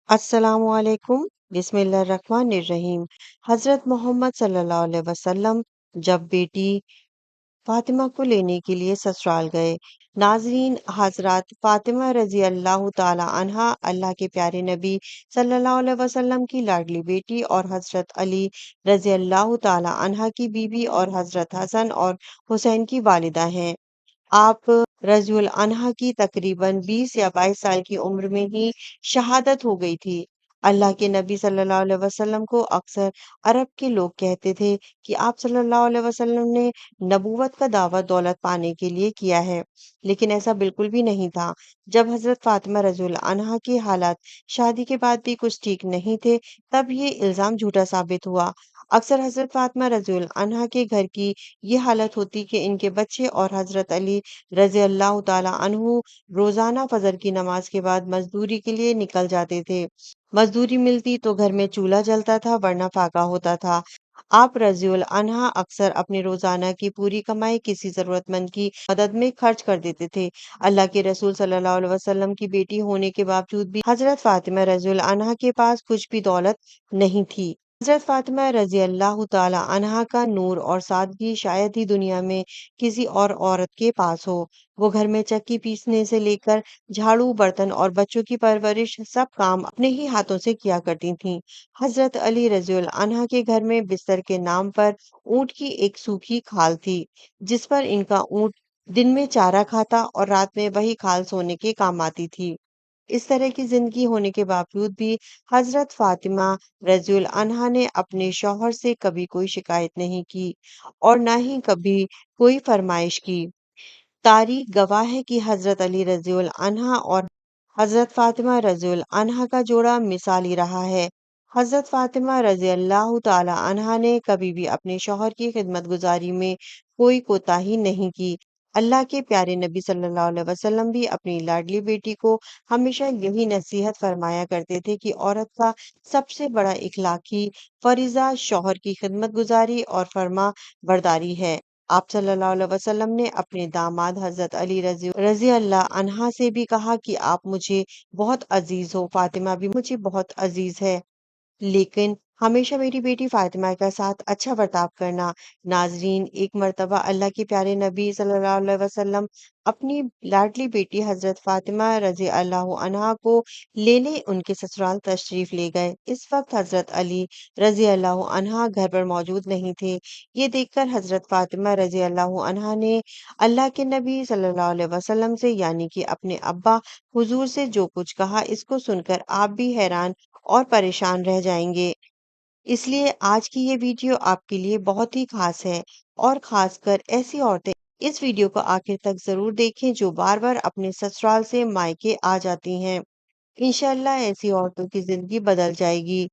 अस्सलामुअलैकुम बिस्मिल्लाहिर्रहमानिर्रहीम। हज़रत मोहम्मद सल्लल्लाहु अलैहि वसल्लम जब बेटी फातिमा को लेने के लिए ससुराल गए। नाज़रीन, हज़रत फातिमा रज़ी अल्लाह ताला अन्हा अल्लाह के प्यारे नबी सल्लल्लाहु अलैहि वसल्लम की लाडली बेटी और हज़रत अली रज़ी अल्लाह ताला अन्हा की बीवी और हज़रत हसन और हुसैन की वालिदा हैं। आप रज़ियुल अन्हा की तकरीबन 20 या 22 साल की उम्र में ही शहादत हो गई थी। अल्लाह के नबी सल्लल्लाहु अलैहि वसल्लम को अक्सर अरब के लोग कहते थे कि आप सल्लल्लाहु अलैहि वसल्लम ने नबूवत का दावा दौलत पाने के लिए किया है, लेकिन ऐसा बिल्कुल भी नहीं था। जब हज़रत फातिमा रज़ियुल अन्हा की हालात शादी के बाद भी कुछ ठीक नहीं थे, तब ये इल्ज़ाम झूठा साबित हुआ। अक्सर हज़रत फातिमा रज़ियुल अन्हा के घर की ये हालत होती कि इनके बच्चे और हज़रत अली रज़ी अल्लाह ताला अन्हु रोज़ाना फ़जर की नमाज के बाद मज़दूरी के लिए निकल जाते थे। मज़दूरी मिलती तो घर में चूल्हा जलता था, वरना फाका होता था। आप रज़ियुल अन्हा अक्सर अपनी रोज़ाना की पूरी कमाई किसी ज़रूरतमंद की मदद में खर्च कर देते थे। अल्लाह के रसूल सल्लल्लाहु अलैहि वसल्लम की बेटी होने के बावजूद भी हज़रत फातिमा रज़ियुल अन्हा के पास कुछ भी दौलत नहीं थी। हज़रत फातिमा रज़ी अल्लाह ताला अन्हा का नूर और सादगी शायद ही दुनिया में किसी और औरत के पास हो। वो घर में चक्की पीसने से लेकर झाड़ू, बर्तन और बच्चों की परवरिश सब काम अपने ही हाथों से किया करती थीं। हज़रत अली रज़ियुल अन्हा के घर में बिस्तर के नाम पर ऊँट की एक सूखी खाल थी, जिस पर इनका ऊँट दिन में चारा खाता और रात में वही खाल सोने के काम आती थी। इस तरह की जिंदगी होने के बावजूद भी हजरत फातिमा रज़ियुल अन्हा ने अपने शौहर से कभी कोई शिकायत नहीं की और ना ही कभी कोई फरमाइश की। तारीख गवाह है कि हजरत अली रज़ियुल अन्हा और हजरत फातिमा रज़ियुल अन्हा का जोड़ा मिसाली रहा है। हजरत फातिमा रज़ी अल्लाह ताला अन्हा ने कभी भी अपने शौहर की खिदमतगुजारी में कोई कोताही नहीं की। अल्लाह के प्यारे नबी सल्लल्लाहु अलैहि वसल्लम भी अपनी लाडली बेटी को हमेशा यही नसीहत फरमाया करते थे कि औरत का सबसे बड़ा इखलाकी फरीज़ा शौहर की खिदमतगुजारी और फर्मा बरदारी है। आप सल्लल्लाहु अलैहि वसल्लम ने अपने दामाद हज़रत अली रज़ी अल्लाह अन्हा से भी कहा कि आप मुझे बहुत अजीज हो, फातिमा भी मुझे बहुत अजीज है, लेकिन हमेशा मेरी बेटी फातिमा के साथ अच्छा बर्ताव करना। नाजरीन, एक मर्तबा अल्लाह के प्यारे नबी सल्लल्लाहु अलैहि वसल्लम अपनी लाडली बेटी हजरत फातिमा रजी अल्लाह अन्हा को लेने उनके ससुराल तशरीफ ले गए। इस वक्त हजरत अली रजी अल्लाह अन्हा घर पर मौजूद नहीं थे। ये देखकर हजरत फातिमा रजी अल्लाह अन्हा ने अल्लाह के नबी सल्लल्लाहु अलैहि वसल्लम से यानी कि अपने अब्बा हुजूर से जो कुछ कहा, इसको सुनकर आप भी हैरान और परेशान रह जाएंगे। इसलिए आज की ये वीडियो आपके लिए बहुत ही खास है और खासकर ऐसी औरतें इस वीडियो को आखिर तक जरूर देखें जो बार बार अपने ससुराल से मायके आ जाती हैं। इंशाल्लाह ऐसी औरतों की जिंदगी बदल जाएगी।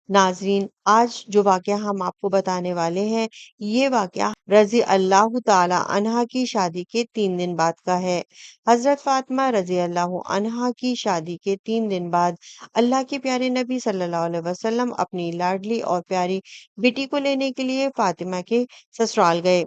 नाजरीन, आज जो वाकया हम आपको बताने वाले हैं, ये वाकया रजी अल्लाह ताला अन्हा की शादी के 3 दिन बाद का है। हजरत फातिमा रजी अल्लाह अन्हा की शादी के 3 दिन बाद अल्लाह के प्यारे नबी सल्लल्लाहु अलैहि वसल्लम अपनी लाडली और प्यारी बेटी को लेने के लिए फातिमा के ससुराल गए,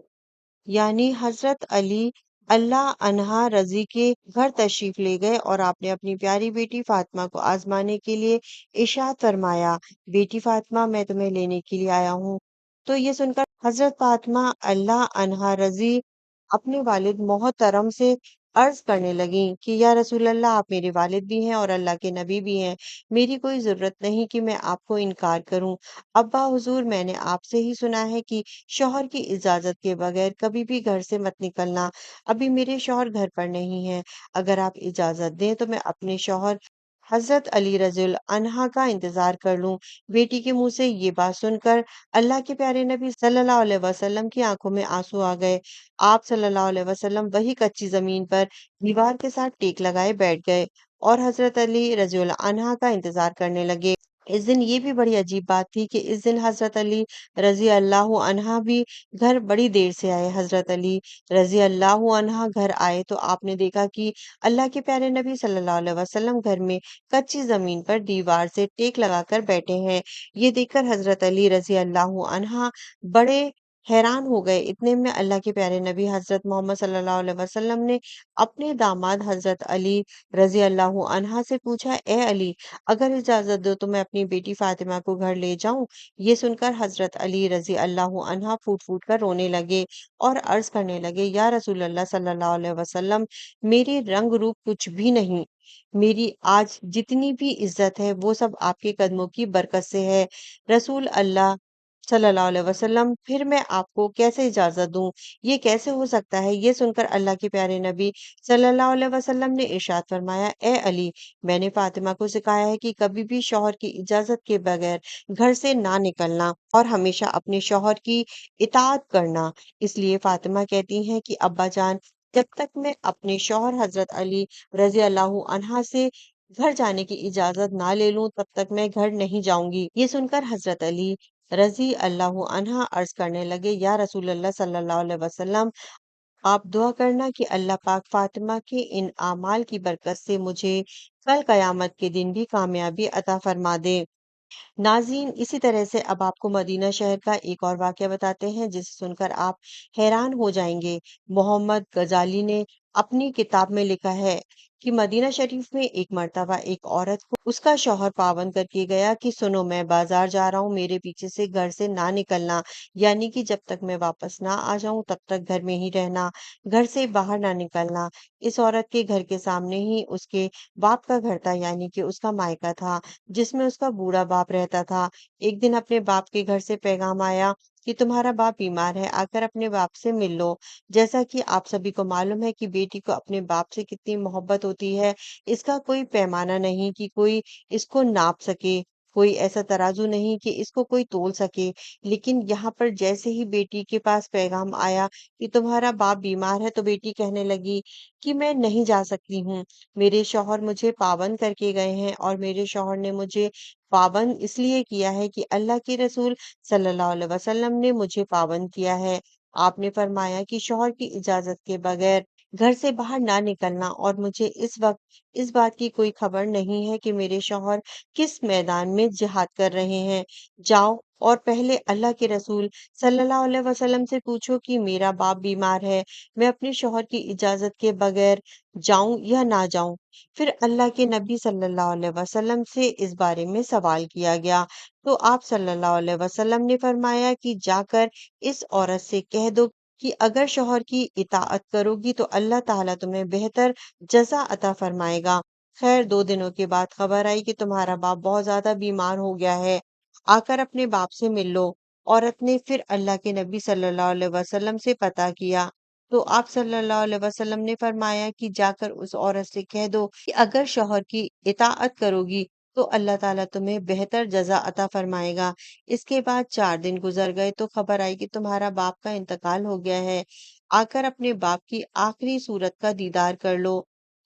यानी हजरत अली अल्लाह अन्हा रजी के घर तशरीफ ले गए और आपने अपनी प्यारी बेटी फातिमा को आजमाने के लिए इरशाद फरमाया, बेटी फातिमा, मैं तुम्हें लेने के लिए आया हूँ। तो ये सुनकर हजरत फातिमा अल्लाह अन्हा रजी अपने वालिद मोहतरम से अर्ज करने लगी कि या रसूल अल्लाह, आप मेरे वालिद भी हैं और अल्लाह के नबी भी हैं। मेरी कोई जरूरत नहीं कि मैं आपको इनकार करूं। अब्बा हुजूर, मैंने आपसे ही सुना है कि शौहर की इजाजत के बगैर कभी भी घर से मत निकलना। अभी मेरे शौहर घर पर नहीं है। अगर आप इजाजत दें तो मैं अपने शौहर हजरत अली रज़ियल अन्हा का इंतजार कर लूं। बेटी के मुंह से ये बात सुनकर अल्लाह के प्यारे नबी सल्लल्लाहु अलैहि वसल्लम की आंखों में आंसू आ गए। आप सल्लल्लाहु अलैहि वसल्लम वही कच्ची जमीन पर दीवार के साथ टेक लगाए बैठ गए और हजरत अली रज़ियल अन्हा का इंतजार करने लगे। इस दिन ये भी बड़ी अजीब बात थी कि इस दिन हजरत अली रजी अल्लाह अन्हा भी घर बड़ी देर से आए। हजरत अली रजी अल्लाह अन्हा घर आए तो आपने देखा कि अल्लाह के प्यारे नबी सल्लल्लाहु अलैहि वसल्लम घर में कच्ची जमीन पर दीवार से टेक लगाकर बैठे हैं। ये देखकर हजरत अली रजी अल्लाह अन्हा बड़े हैरान हो गए। इतने में अल्लाह के प्यारे नबी हज़रत मोहम्मद सल्लल्लाहु अलैहि वसल्लम ने अपने दामाद हज़रत अली रज़ी अल्लाहु अन्हा से पूछा, ए अली, अगर इजाज़त दो तो मैं अपनी बेटी फ़ातिमा को घर ले जाऊं? ये सुनकर हज़रत अली रज़ी अल्लाहु अन्हा फूट-फूट कर रोने लगे और अर्ज़ करने लगे, या रसूल अल्लाह सल्लल्लाहु अलैहि वसल्लम, मेरी रंग रूप कुछ भी नहीं। मेरी आज जितनी भी इज़्ज़त है वो सब आपके कदमों की बरकत से है। रसूल अल्लाह सल्लल्लाहु अलैहि वसल्लम, फिर मैं आपको कैसे इजाज़त दूँ? ये कैसे हो सकता है? ये सुनकर अल्लाह के प्यारे नबी सल्लल्लाहु अलैहि वसल्लम ने इरशाद फरमाया, ए अली, मैंने फ़ातिमा को सिखाया है कि कभी भी शौहर की इजाज़त के बगैर घर से ना निकलना और हमेशा अपने शौहर की इताअत करना। इसलिए फ़ातिमा कहती हैं कि अब्बा जान, जब तक मैं अपने शौहर हज़रत अली रज़ी अल्लाहु अन्हा से घर जाने की इजाज़त ना ले लूँ, तब तक मैं घर नहीं जाऊँगी। ये सुनकर हज़रत अली रज़ी अल्लाहु अन्हा अर्ज़ करने लगे, या रसूल अल्लाह सल्लल्लाहु अलैहि वसल्लम, आप दुआ करना कि अल्लाह पाक फ़ातिमा के इन आमाल की बरकत से मुझे कल क़यामत के दिन भी कामयाबी अता फ़रमा दे। नाज़रीन, इसी तरह से अब आपको मदीना शहर का एक और वाक़या बताते हैं जिसे सुनकर आप हैरान हो जाएँगे। मोहम्मद गज़ाली ने अपनी किताब में लिखा है कि मदीना शरीफ में एक मर्तबा एक औरत को उसका शौहर पाबंद करके गया कि सुनो, मैं बाज़ार जा रहा हूँ, मेरे पीछे से घर से ना निकलना, यानी कि जब तक मैं वापस ना आ जाऊँ तब तक घर में ही रहना, घर से बाहर ना निकलना। इस औरत के घर के सामने ही उसके बाप का घर था, यानी कि उसका मायका था, जिसमें उसका बूढ़ा बाप रहता था। एक दिन अपने बाप के घर से पैगाम आया कि तुम्हारा बाप बीमार है, आकर अपने बाप से मिल लो। जैसा कि आप सभी को मालूम है कि बेटी को अपने बाप से कितनी मोहब्बत होती है, इसका कोई पैमाना नहीं कि कोई इसको नाप सके, कोई ऐसा तराजू नहीं कि इसको कोई तोल सके। लेकिन यहाँ पर जैसे ही बेटी के पास पैगाम आया कि तुम्हारा बाप बीमार है, तो बेटी कहने लगी कि मैं नहीं जा सकती हूँ। मेरे शौहर मुझे पाबंद करके गए हैं और मेरे शौहर ने मुझे पाबंद इसलिए किया है कि अल्लाह के रसूल सल्लल्लाहु अलैहि वसल्लम ने मुझे पाबंद किया है। आपने फरमाया कि शौहर की इजाज़त के बगैर घर से बाहर ना निकलना, और मुझे इस वक़्त इस बात की कोई खबर नहीं है कि मेरे शौहर किस मैदान में जिहाद कर रहे हैं। जाओ और पहले अल्लाह के रसूल सल्लल्लाहु अलैहि वसल्लम से पूछो कि मेरा बाप बीमार है, मैं अपने शौहर की इजाज़त के बगैर जाऊँ या ना जाऊँ? फिर अल्लाह के नबी सल्लल्लाहु अलैहि वसल्लम से इस बारे में सवाल किया गया, तो आप सल्लल्लाहु अलैहि वसल्लम ने फरमाया कि जाकर इस औरत से कह दो कि अगर शौहर की इताअत करोगी तो अल्लाह ताला तुम्हें बेहतर जज़ा अता फरमाएगा। खैर, 2 दिनों के बाद खबर आई कि तुम्हारा बाप बहुत ज़्यादा बीमार हो गया है, आकर अपने बाप से मिल लो। औरत ने फिर अल्लाह के नबी सल्लल्लाहु अलैहि वसल्लम से पता किया, तो आप सल्लल्लाहु अलैहि वसल्लम ने फरमाया कि जाकर उस औरत से कह दो कि अगर शौहर की इताअत करोगी तो अल्लाह ताला तुम्हें बेहतर जज़ा अता फरमाएगा। इसके बाद 4 दिन गुज़र गए तो खबर आई कि तुम्हारा बाप का इंतकाल हो गया है। आकर अपने बाप की आखिरी सूरत का दीदार कर लो।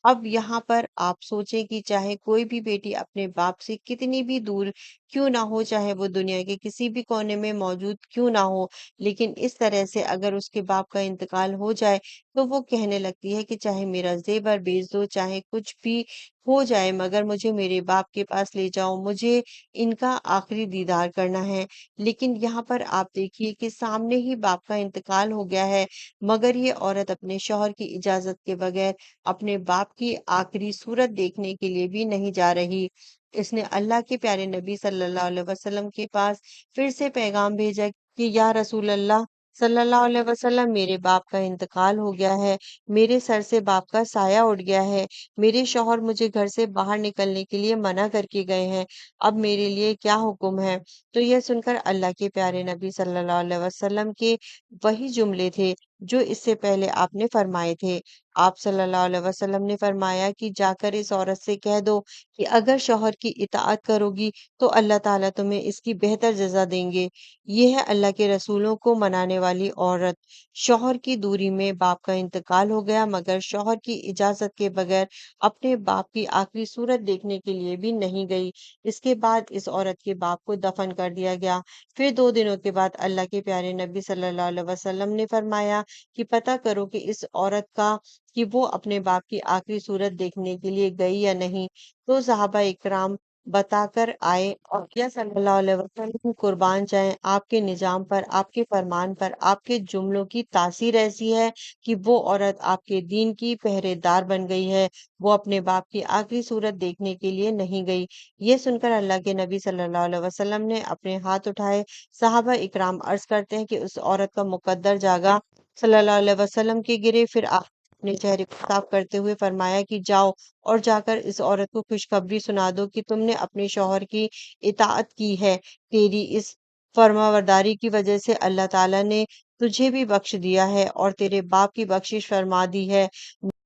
अब यहाँ पर आप सोचें कि चाहे कोई भी बेटी अपने बाप से कितनी भी दूर क्यों ना हो, चाहे वो दुनिया के किसी भी कोने में मौजूद क्यों ना हो, लेकिन इस तरह से अगर उसके बाप का इंतकाल हो जाए, तो वो कहने लगती है कि चाहे मेरा ज़ेवर बेच दो, चाहे कुछ भी हो जाए, मगर मुझे मेरे बाप के पास ले जाओ, मुझे इनका आखिरी दीदार करना है। लेकिन यहाँ पर आप देखिए कि सामने ही बाप का इंतकाल हो गया है, मगर ये औरत अपने शौहर की इजाज़त के बगैर अपने बाप की आखिरी सूरत देखने के लिए भी नहीं जा रही। इसने अल्लाह के प्यारे नबी सल्लल्लाहु अलैहि वसल्लम के पास फिर से पैगाम भेजा कि या रसूल अल्लाह सल्लल्लाहु अलैहि वसल्लम, मेरे बाप का इंतकाल हो गया है, मेरे सर से बाप का साया उठ गया है, मेरे शौहर मुझे घर से बाहर निकलने के लिए मना करके गए हैं, अब मेरे लिए क्या हुक्म है? तो यह सुनकर अल्लाह के प्यारे नबी सल्लल्लाहु अलैहि वसल्लम के वही जुमले थे जो इससे पहले आपने फरमाए थे। आप सल्लल्लाहु अलैहि वसल्लम ने फरमाया कि जाकर इस औरत से कह दो कि अगर शौहर की इताअत करोगी तो अल्लाह ताला तुम्हें इसकी बेहतर जज़ा देंगे। ये है अल्लाह के रसूलों को मनाने वाली औरत। शौहर की दूरी में बाप का इंतकाल हो गया, मगर शौहर की इजाज़त के बगैर अपने बाप की आखिरी सूरत देखने के लिए भी नहीं गई। इसके बाद इस औरत के बाप को दफन कर दिया गया। फिर 2 दिनों के बाद अल्लाह के प्यारे नबी सल्लल्लाहु अलैहि वसल्लम ने फरमाया कि पता करो कि इस औरत का कि वो अपने बाप की आखिरी सूरत देखने के लिए गई या नहीं। तो सहाबा इकराम بتا کر آئے اور کیا صلی اللہ علیہ وسلم قربان جائیں آپ کے نظام پر، آپ کے فرمان پر، آپ کے جملوں کی تاثیر ایسی ہے کہ وہ عورت آپ کے دین کی پہرے دار بن گئی ہے، وہ اپنے باپ کی آخری صورت دیکھنے کے لیے نہیں گئی۔ یہ سن کر اللہ کے نبی صلی اللہ علیہ وسلم نے اپنے ہاتھ اٹھائے۔ صحابہ اکرام عرض کرتے ہیں کہ اس عورت کا مقدر جاگا صلی اللہ علیہ وسلم کے گرے، پھر آپ اپنے چہرے کو صاف کرتے ہوئے فرمایا کہ جاؤ اور جا کر اس عورت کو خوشخبری سنا دو کہ تم نے اپنے شوہر کی اطاعت کی ہے، تیری اس فرمانبرداری کی وجہ سے اللہ تعالیٰ نے تجھے بھی بخش دیا ہے اور تیرے باپ کی بخشش فرما دی ہے۔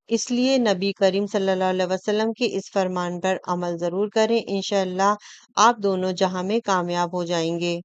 اس لیے نبی کریم صلی اللہ علیہ وسلم کے اس فرمان پر عمل ضرور کریں، انشاءاللہ آپ دونوں جہاں میں کامیاب ہو جائیں گے۔